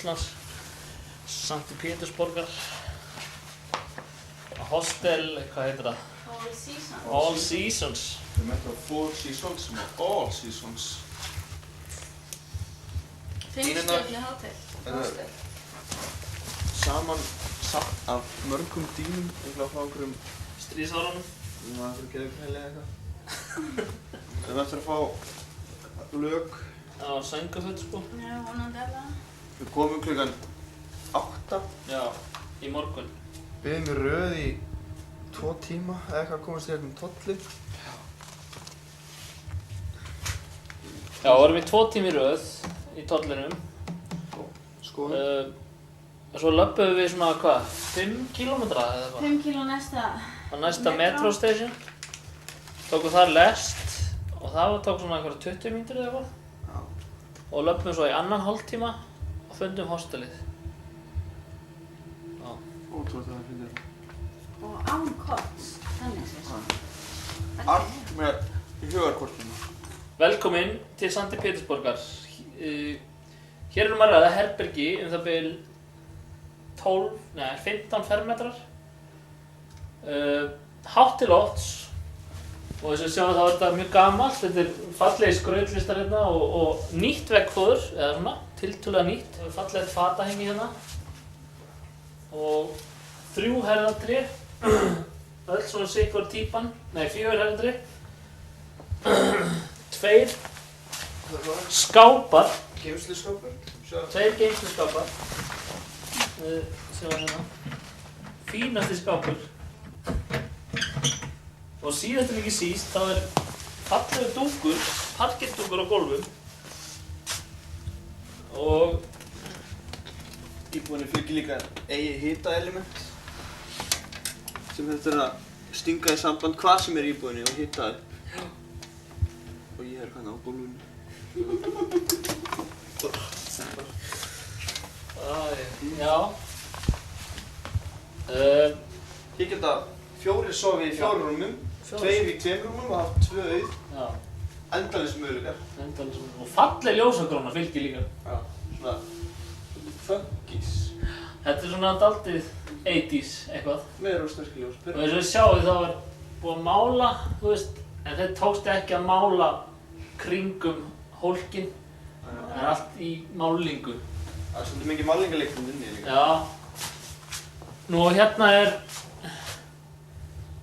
Íslands, Sankti Pétursborgar, hostel, hvað heitir það? All Seasons. All Seasons. Við mættum á Four Seasons sem er All Seasons. 5 stjörnu hostel. Saman satt af mörgum dýnum, einhverja frá einhverjum Stríðsárunum. Við varum að gefa ykkur heilega eitthvað. Við ættum að fá lög. Já, sængaföt sko. Já, vonandi allavega. Við komum klukkan 8. Já, í morgun. Biðum í röð í 2 tíma eða eitthvað að komast í gegnum tolli. Já, vorum í 2 tíma í röð í tollinum. Skoðum. Svo löbbuðum við svona, hvað, 5 kílómetra eða eitthvað? 5 kíló næsta Á næsta metro station. Tókum þar lest og það tók svona einhverja 20 mínútur eða eitthvað. Já. Og löbbuðum svo í 1,5 tíma og fundum hostelið. Já. Ótrúlega það finnir þetta. og án korts, þannig sér. Allt með í hugarkortinu. Velkomin til Sankti Pétursborgar. Hér erum að ræða herbergi það bil 15 fermetrar. Hátt til lofts og eins og sjáum þá er þetta mjög gamalt. Þetta er fallegir skrautlistar hérna og nýtt veggfóður, eða svona, tiltölulega nýtt. Fallegt fatahengi hérna og 3 herðatré, öll svona sitt típan, nei 4 herðatré, 2 skápar, Geymsluskápur. 2 geymsluskápar, sjáum hérna, fínasti skápur. Og síðast en ekki síst, þá er fallegur dúkur, parkettdúkur á gólfum. Og Íbúðinni fylgir líka eigið hitaelement sem þetta er að stinga í samband hvað sem er í íbúðinni og hita upp. Og ég er hérna á gólfinu. já. Hér geta 4 sofið í 4 rúmum, 2 í 2 rúmum og haft 2 auð. Já, Endalaus möguleikar. endalaust. Og falleg ljósakróna fylgir líka. Já. Svona funkís. Þetta er svona dálítið 80s eitthvað. Með rússneski ljós. Og eins og við sjáum þá er búið að mála, þú veist, en þeir tókst ekki að mála kringum hólkinn. Það er allt í málingu. Það er svolítið mikið málingaleiknum inni líka. Já. Nú og hérna er,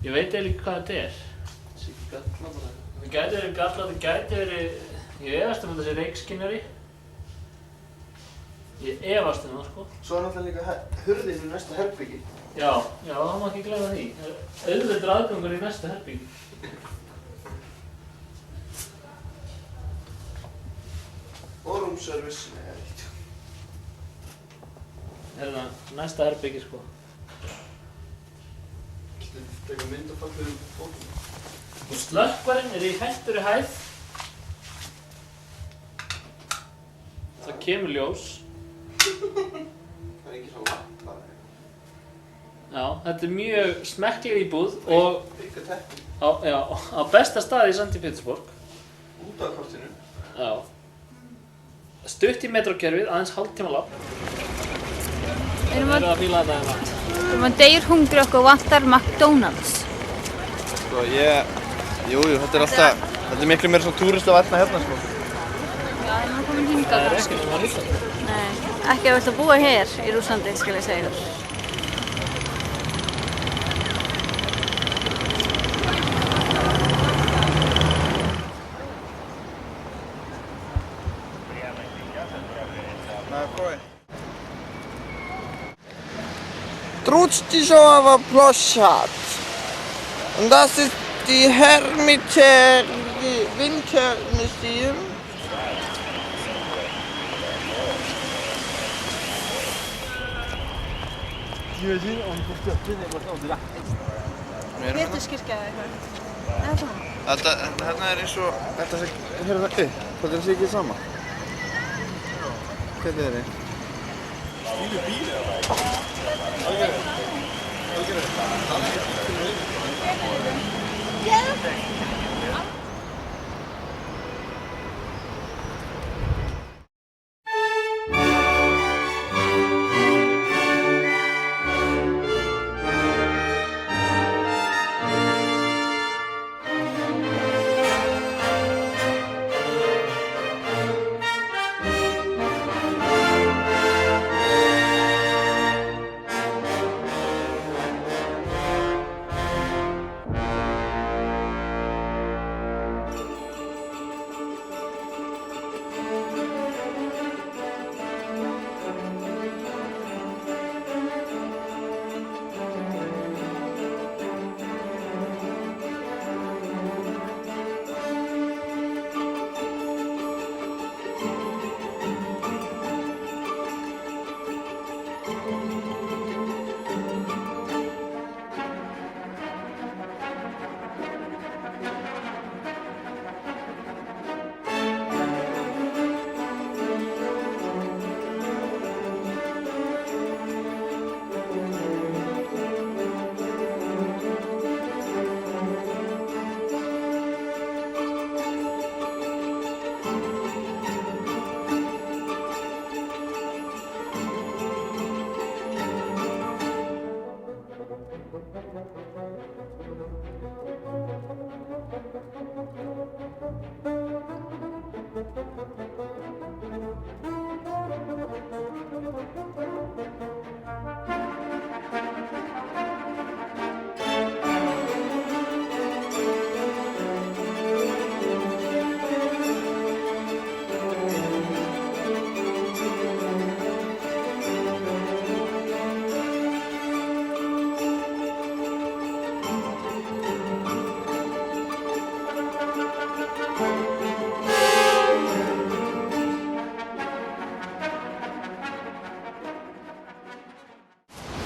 ég veit eiginlega ekki hvað þetta er. Þetta sé ekki galla bara. Það gæti verið galla, þetta gæti verið, ég efast þetta sé reykskynjari. Ég efast það sko. Svo er náttúrulega líka hurðin í næsta herbyggi. Já, það má ekki gleyma því. Auðvitað aðgangur í næsta herbyggi. Og roomservice. Nei, það er ekkert. Hérna, næsta herbyggi sko. Þetta tekur mynd og fallegum fótum. Og slökkvarinn er í hætturi hæð. Það kemur ljós. Það er ekki svo lampa. Já, þetta er mjög smekkleg íbúð og Bygga teppi. á besta staði í Sankti Pétursborg. Út af kortinu. Já. Stutt í metrokerfið, aðeins hálftíma lág. Við erum að fíla þetta hérna. Við erum að deyr hungri okkur vantar McDonalds. Sko jújú, þetta er alltaf, þetta er miklu meira svona túristavætna hérna sko. Já, við erum komin hingað Það er kannski. ekki svona Rússlandi. Nei, ekki að við ætlum að búa hér í Rússlandi, skal ég segja þér. Trutztischowa Ploschat. Und das ist die Hermitage Wintermuseum. Péturskirkja eða eitthvað. Eða svona. Hérna er eins og, þetta sé, hérna upp, þetta sé ekki sama. Hvernig er þið?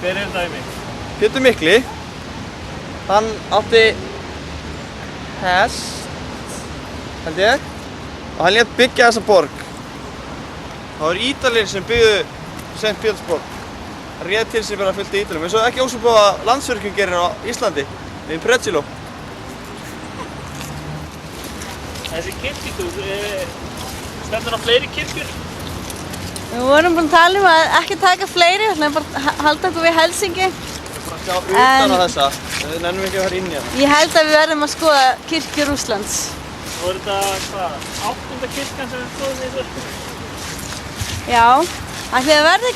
Hver er dæmi? Pétur Mikli, hann átti hest, held ég, og hann lét byggja þessa borg. Það var Ítalir sem byggðu St. Petersburg. Hann réð til sig bara fullt í Ítalum, eins og ekki ósvipað að Landsvirkjun gerir á Íslandi, við Pretzeló. Þessi kirkjutúr, stendur á fleiri kirkjur? Við vorum búin að tala að ekki taka fleiri, við ætlum bara að halda okkur við Helsingi. Bara sjá utan á þessa, við nennum ekki að fara inn í hana. Ég held að við verðum að skoða kirkju Rússlands. Og er þetta, hvað, 8. kirkjan sem við skoðum í þessu? Já, ætli það verði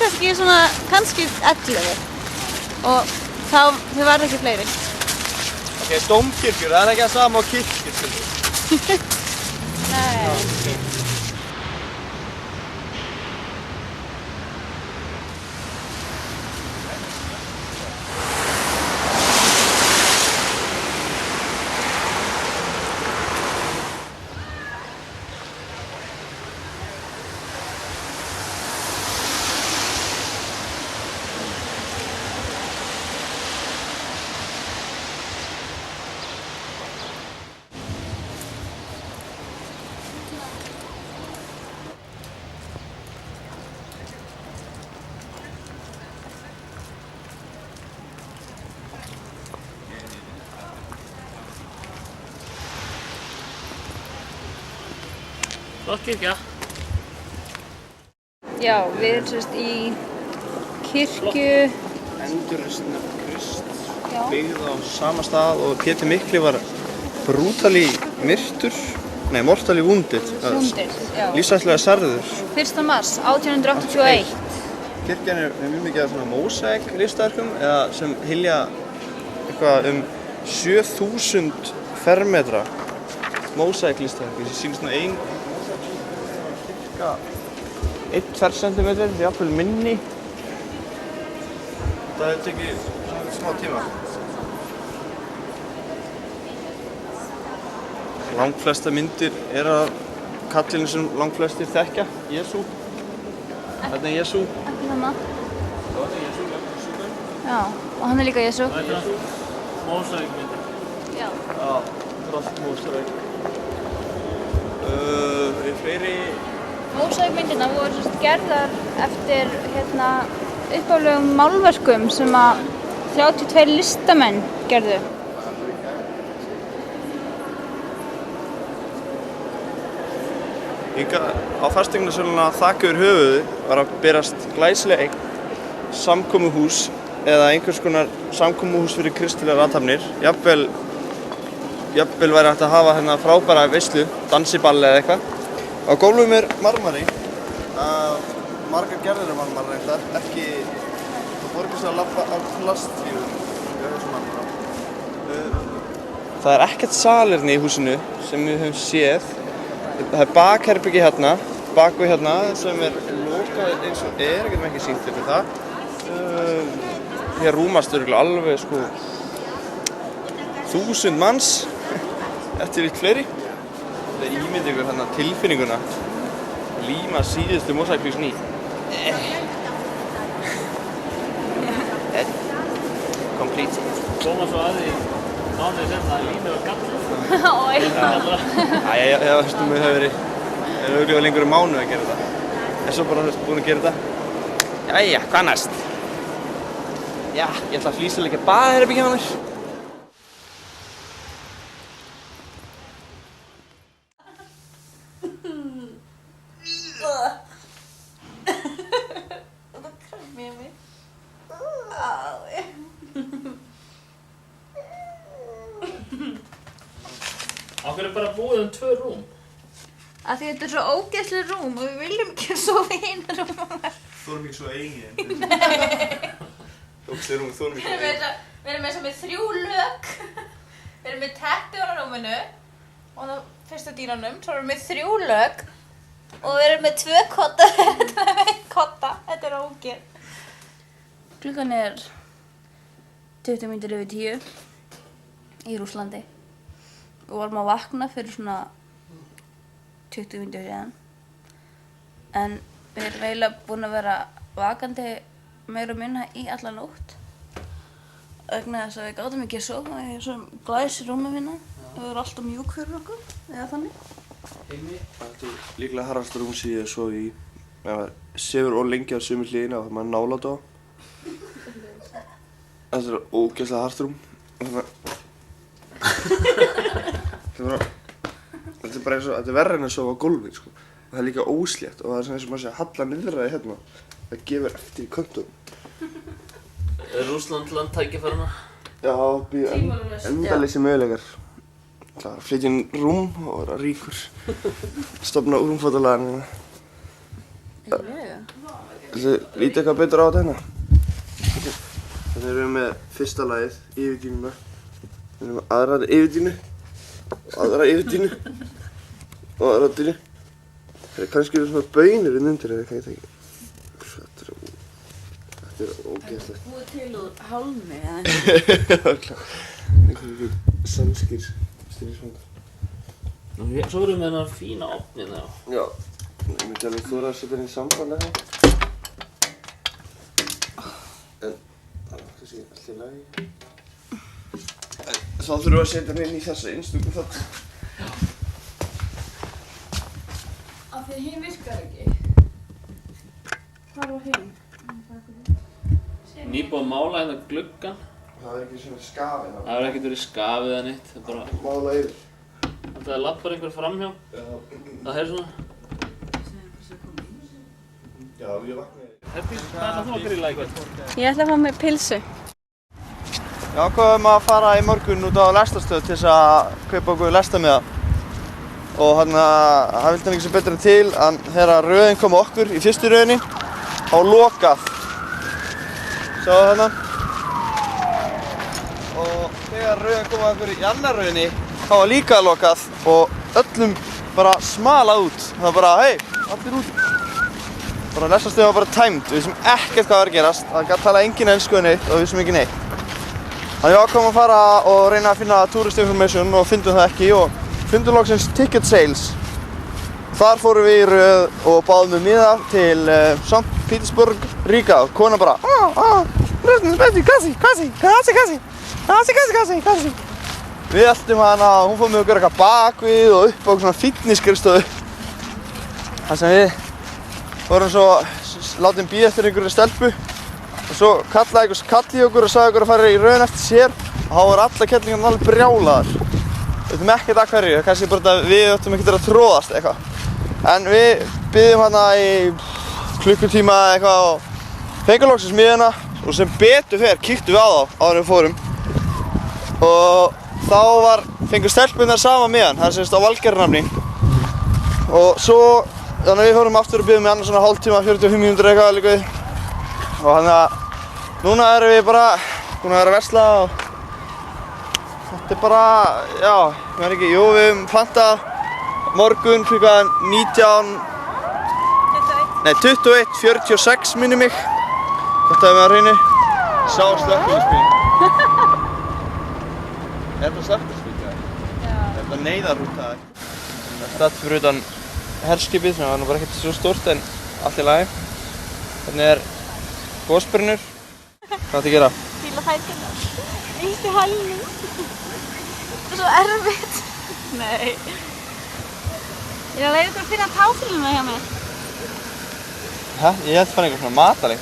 kannski 11. Og þau verða ekki fleiri. Ok, dómkirkjur, það er ekki að sama á kirkjur. Nei. Flott kirkja. Já, við erum í kirkju. Endurreisn Krist, Já. byggð á sama stað og Pétur Mikli var brutally myrtur, nei, mortally wounded. Já. Lífsætlega særður. 1. mars 1881. Kirkjan er mjög mikið af svona mósaík listaverkum eða sem hylja eitthvað 7000 fermetra mósaík listaverk. Ég sýn svona ein kirkja 1 fercentimetr, jafnvel minni. Það hefur tekið svona smá tíma. Langflesta myndir er af kallinu sem langflestir þekkja, Jesú. Þarna er Jesú. Ekki þannig. Það er Jesú, Já, og hann er líka Jesú. Þetta er mósaíkmyndir. Já. Já, trótt mósaík. Fleiri... Mósaíkmyndirnar voru gerðar eftir upphaflegum málverkum sem að 32 listamenn gerðu. Hingað á fasteignasöluna þak yfir höfuðu var að berast glæsileg eign, samkomuhús eða einhvers konar samkomuhús fyrir kristilegar athafnir. Jafnvel væri hægt að hafa hérna frábæra veislu, dansiballi eða eitthvað. Á gólfum er marmari, margar gerðir af marmari reyndar, ekki, það voru ekki svo að labba á plastfífum. Það er ekkert salerni í húsinu sem við höfum séð. Það er bakherbyggi hérna, bakvið hérna sem er lokað eins og er, getum ekki sýnt fyrir það. Hér rúmast örugglega alveg 1000 manns, eftir litt fleiri. Það er ímynd ykkur hérna tilfinninguna, líma síðustu mósaíkflísn í. Complete. Koma svo að því mánuði senna að límið var gallað. Æja, veistu, mér hefur verið lengur mánuð að gera þetta. En svo bara búin að gera þetta. Jæja, hvað næst? Já, ég ætla að flísalækja baðherbergið á mér. Okkur er bara búið 2 rúm. Af því þetta er svo ógeðsleg rúm og við viljum ekki sofa í einu rúm. Þórum ekki svo eigin. Ógeðsleg rúm, þórum ekki svo eigin. Við erum eins og með 3 lög. Við erum með teppi á rúminu og á fyrsta dýranum. Svo erum við með 3 lög og við erum með 2 kotta. Þetta er með 1 kotta. Þetta er ógeð. Klukkan er 20 mínútur yfir 10 í Rússlandi. Við vorum að vakna fyrir svona 20 mínútur síðan. En við erum eiginlega búin að vera vakandi meira og minna í alla nótt. vegna þess að við gátum ekki að sofa í þessum glæsirúmum hérna. Það var alltaf mjúk fyrir okkur, eða þannig. Heimi. Þetta er líklega harðasta rúm sem ég svo í. Ef maður sefur of lengi á sömu hliðina og það maður nálægt á. Þetta er ógeðslega hart rúm. Þetta er bara eins og, þetta er verra en að sofa á gólfi, sko. Það er líka óslétt og það er svona eins og maður sé að halla niðraði hérna. Það gefur eftir í köntunum. Er Rússland land tækifæruna? Já, býða endaleysi möguleikar. Það var að flytja inn rúm og vera ríkur. Stofna rúmfótalagarinn. Þetta lítið eitthvað betur á þetta hérna. Þannig erum við með fyrsta lagið, yfirdýnuna. Við erum með aðra yfirdýnu. Aðra yfirdýnu. Og aðra dýnu. Það er kannski svona baunir undir eða hvað ég teki. Þetta er ógeðslegt. Búið til úr hálmi eða Einhverjum sænskir stríðsfangar. Svo erum við þennan fína ofninn þá. Já, ég myndi alveg þóra að setja henni í samband eða. En það er kannski allt í lagi. En þá þurfum við að setja henni inn í þessa einstöku þátt. Af því að hinn virkar ekki. Hvar var hinn? Nýbúið að mála hérna gluggann. Það er ekki svona skafið. Það hefur ekkert verið skafið eða neitt. Það er bara, Mála yfir. það lappar einhver framhjá. Það er svona. Já, ég vaknaði. Herdís, hvað ætlar þú að grilla í kvöld? Ég ætla að fá mér pilsu. Já, ákváðum að fara í morgun út á lestarstöð til þess að kaupa okkur lestamiða. Og það vildi hann ekki svo betur en til að þegar röðin kom okkur í fyrstu röðinni, þá lokað. Sjáðu þarna. Og þegar röðin kom okkur í annar röðinni, þá var líka lokað og öllum bara smalað út. Það var bara, hei, allir út. Bara lestarstöðin var bara tæmd, við vissum ekkert hvað var að gerast. Það gat talað enginn ensku eða neitt og við vissum ekki neitt. Þannig við ákváðum að fara og reyna að finna tourist information og fundum það ekki og fundum loksins ticket sales. Þar fórum við í röð og báðum við miða til St. Petersburg, Riga og konan bara Kasi. Við eltum hana og hún fór með okkur eitthvað bakvið og upp á svona fitnessskrifstofu. Þar sem við vorum svo látin bíða eftir einhverju stelpu og svo kallaði einhvers kall í okkur og sagði okkur að fara í röðin eftir sér og þá voru alla kettlingarna alveg brjálaðar. Við veitum ekkert að hverju, kannski bara að við ættum ekkert að tróðast eitthvað. En við biðum hana í klukkutíma eða eitthvað og fengum loksins miðana og sem betur fer kíktum við á þá áður en við fórum. Og þá fengu stelpunnar sama miðan, það er semst á Valgerðarnafni. Og svo, þannig að við fórum aftur og biðum með annars svona hálftíma, 45 mínútur eitthvað líka við. Og þannig að núna erum við bara búin að vera að versla og þetta er bara, já, ég veit ekki, jú, við höfum pantað morgun klukkan 21:46 minni mig. Hvort að við að reyni. Sá slökkviliðsbíl. Er þetta slökkviliðsbíl? Já. Er þetta neyðarrúta? Það er statt fyrir utan herskipið sem var nú bara ekkert svo stórt en allt í lagi. Þannig er gosbrunnur. Hvað ætti að gera? Fíla fæturnar. Ítti hælnum. Það er svo erfitt. Nei. Ég er að leiða ykkur að finna táfíluna hjá mér. Hæ? Ég held að fann eitthvað svona mataleg.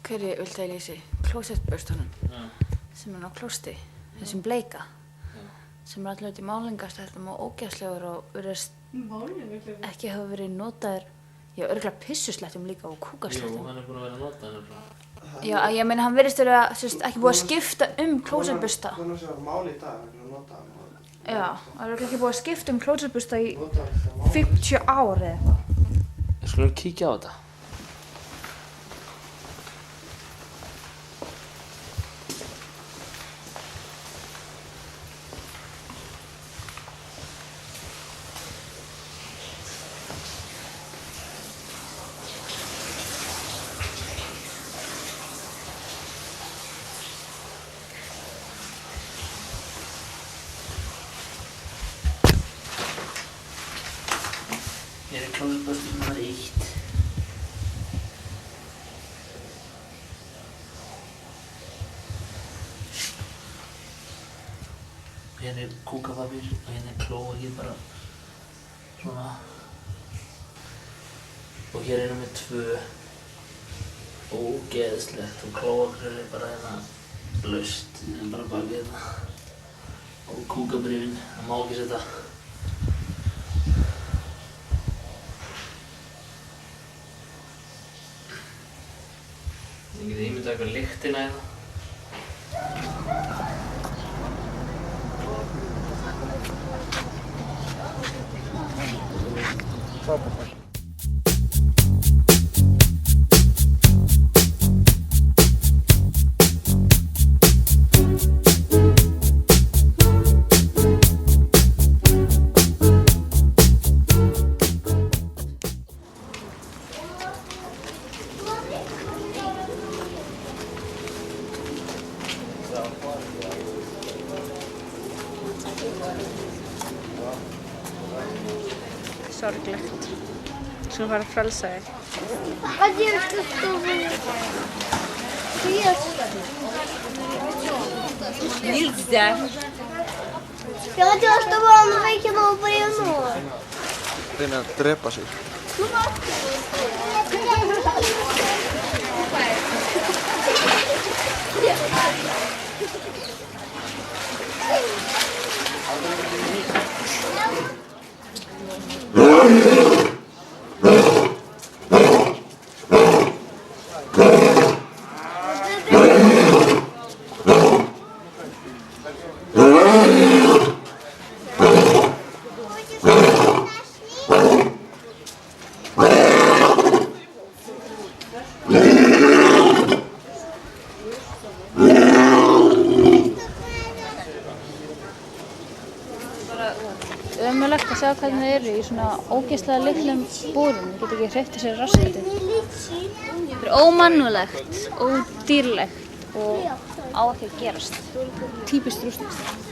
Hverju viltu að ég lýsi? Klósettburstunum sem er á klósti, þessum bleika sem er alltaf út í málingastættum og ógeðslegur og virðist ekki hafa verið notaður örugglega pissuslettum líka og Jú, kúkaslettum. hann er búinn að vera notaður. Já, ég meina hann virðist vera ekki búið að skipta klósettbursta. Hvernig var máli í dag? Já, það er ekki búið að skipta klósettbursta í 50 ár eða eitthvað. Við skulum kíkja á þetta. Hér er klósettburstur nummer 1. Hér er kúkapapír og hérna er kló ekki bara svona. Og hér er nummer 2. Ógeðslegt og klóakröður er bara hérna laust. Það er bara bakið hérna. Og kúkabrifin, það má ekki setja. Ég geti ímyndað eitthvað lyktina hérna. Sorglegt. Svo fara að frelsa þig. Nilda. Я хотела, чтобы он выкинул бревно. Reyna að drepa sig. Ömurlegt að sjá hvernig þeir eru í svona ógeðslega litlum búrum. Þeir geta ekki hreyft sér raskatið. Þetta er ómannúðlegt, ódýrlegt og á ekki að gerast. Típist rússneskt.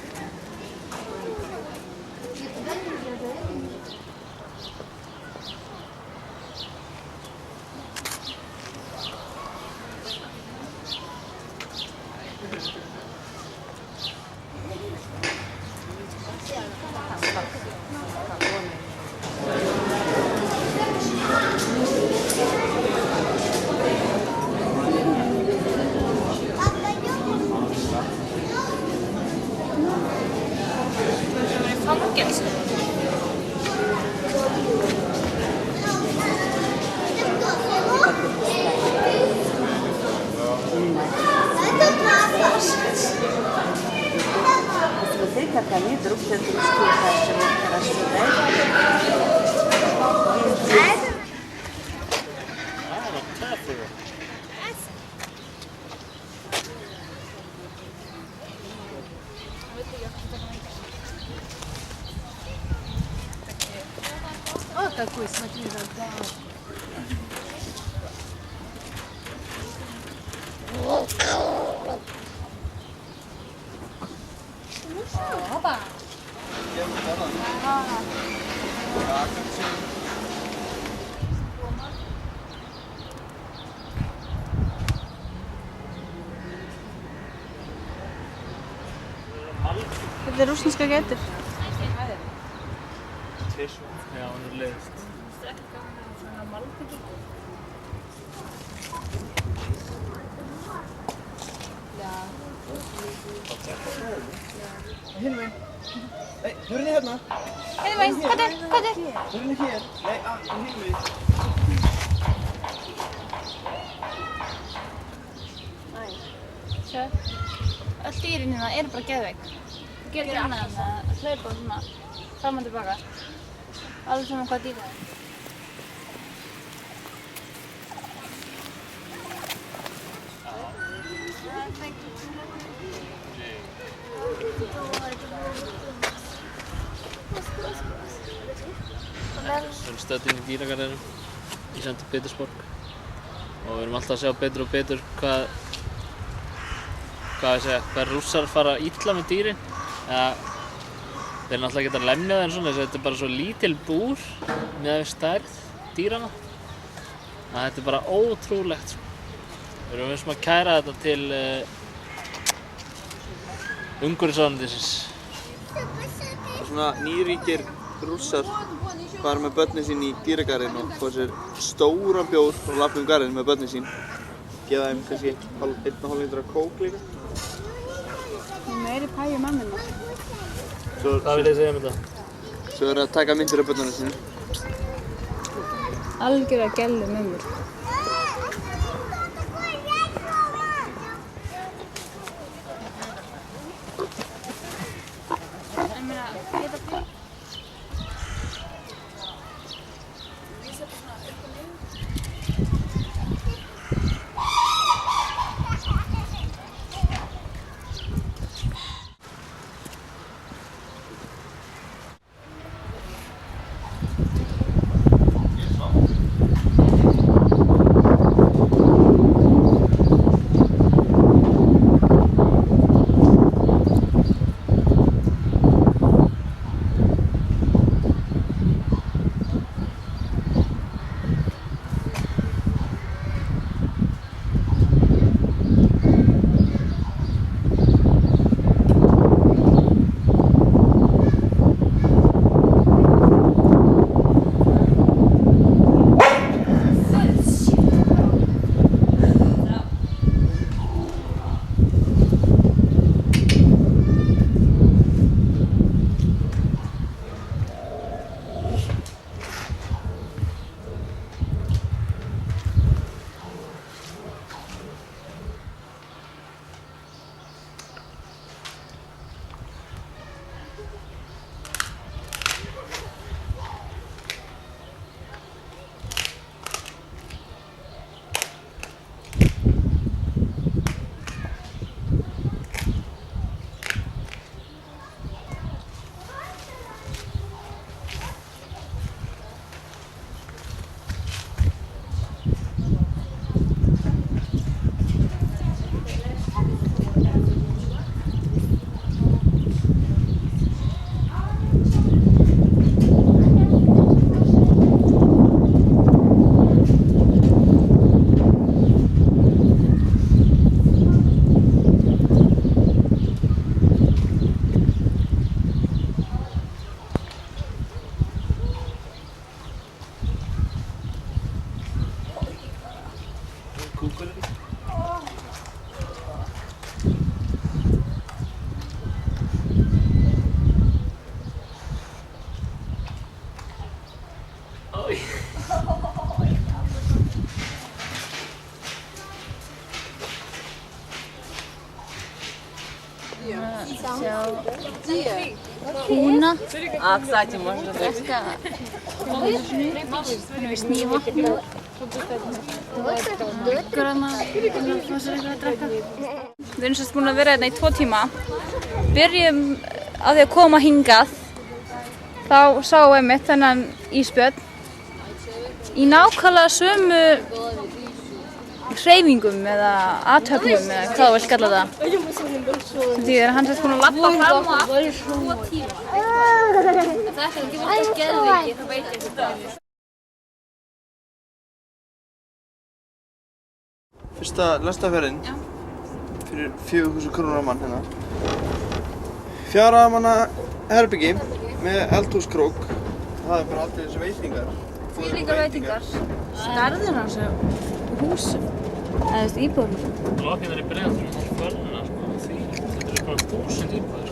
Смотри, как они друг за дружкой ухаживают. Хорошо, да? О, какой, смотри, да. Опа! Þetta er rússneska gætur. Já, hún er leiðist. Hinum einn. Nei, hörni hérna. Hinum einn, hvað er? Hörni hér. Nei, hinum einn. Sjá, öll dýrin hérna eru bara geðveik. Getur annað en að hlaupa svona fram og tilbaka. Alveg saman hvað dýr það er. Við erum stödd inn í dýragarðinum í St. Petersburg og við erum alltaf að sjá betur og betur hvað rússar fara illa með dýrin. Þeir náttúrulega geta lemjað þeim svona, þetta er bara svo lítil búr með stærð dýrana að þetta er bara ótrúlegt. Við erum eins og að kæra þetta til umhverfisráðuneytisins. Svona nýríkir rússar fara með börnin sín í dýragarðinn og fá sér stóran bjór og labba garðinn með börnin sín. Gefa þeim kannski 1,5 lítra kók líka. Meiri pæju mammina. Hvað vil þið segja um þetta? Svo er að taka myndir af börnunum sínum. Algjörlega gellu mömmur. Куна. А, кстати, можно так. Við erum sérst búin að vera hérna í 2 tíma. Byrjum á því að koma hingað. Þá sáum við einmitt þennan ísbjörn í nákvæmlega sömu hreyfingum eða athöfnum eða hvað þú vilt kalla það. Því að hann sérst búin að labba fram og aftur í 2 tíma. Ef þetta ekki verið geðveiki þá veit ég þetta. Fyrsta lestaferðin fyrir 4.000 krónur á mann hérna. 4 manna herbyggi með eldhúskrók. Það er bara allir þessi veitingar. Þvílíkar veitingar. Stærðin hans húsum. Eða þú veist íbúðum. Lokið er í Breiðholtinu, það er förnuna sko. Þetta er bara 1000 íbúðir.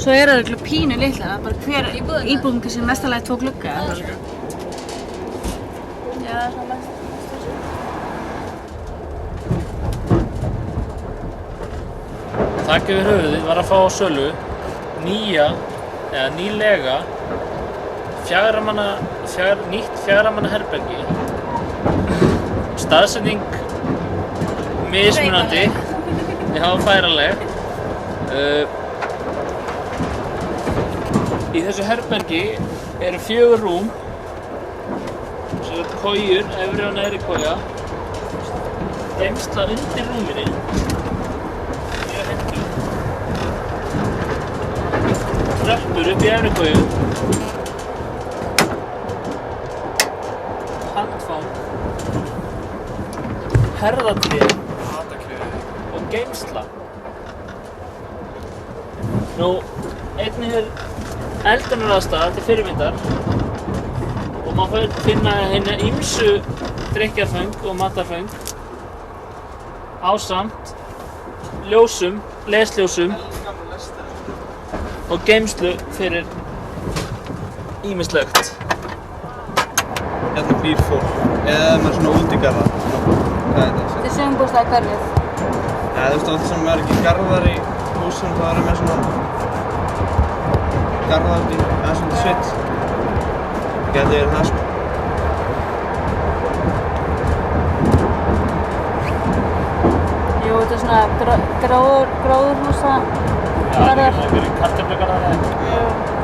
Svo eru það örugglega pínu litlar, bara hver íbúðum kannski mestalagi 2 glugga eða eitthvað. Já, það er svona mest. Þak yfir höfuðið var að fá á sölu nýlega nýtt 4 manna herbergi. Staðsetning mismunandi, já, færanleg. Í þessu herbergi eru 4 rúm, sem kojur, efri og neðri koja, geymsla undir rúminni, mjög hentugt, tröppur upp í efri koju, handfang, herðatré og geymsla. Nú, einnig er eldunaraðstaða til fyrirmyndar og maður finna hérna ýmsu drykkjarföng og matarföng ásamt ljósum, lesljósum og geymslu fyrir ýmislegt. Hérna býr fólk, eða með svona útigarða. Hvað er þetta? Þetta er sumarbústaða hverfið. Ja, þú veist, oft sem er ekki garðar í húsum, þá eru með svona garðar út í, eða svona sveit. Það geti verið það, sko. Jú, þetta er svona gróðurhúsa Já, þetta er einhverjir kartöflugarðar eða eitthvað. Jú.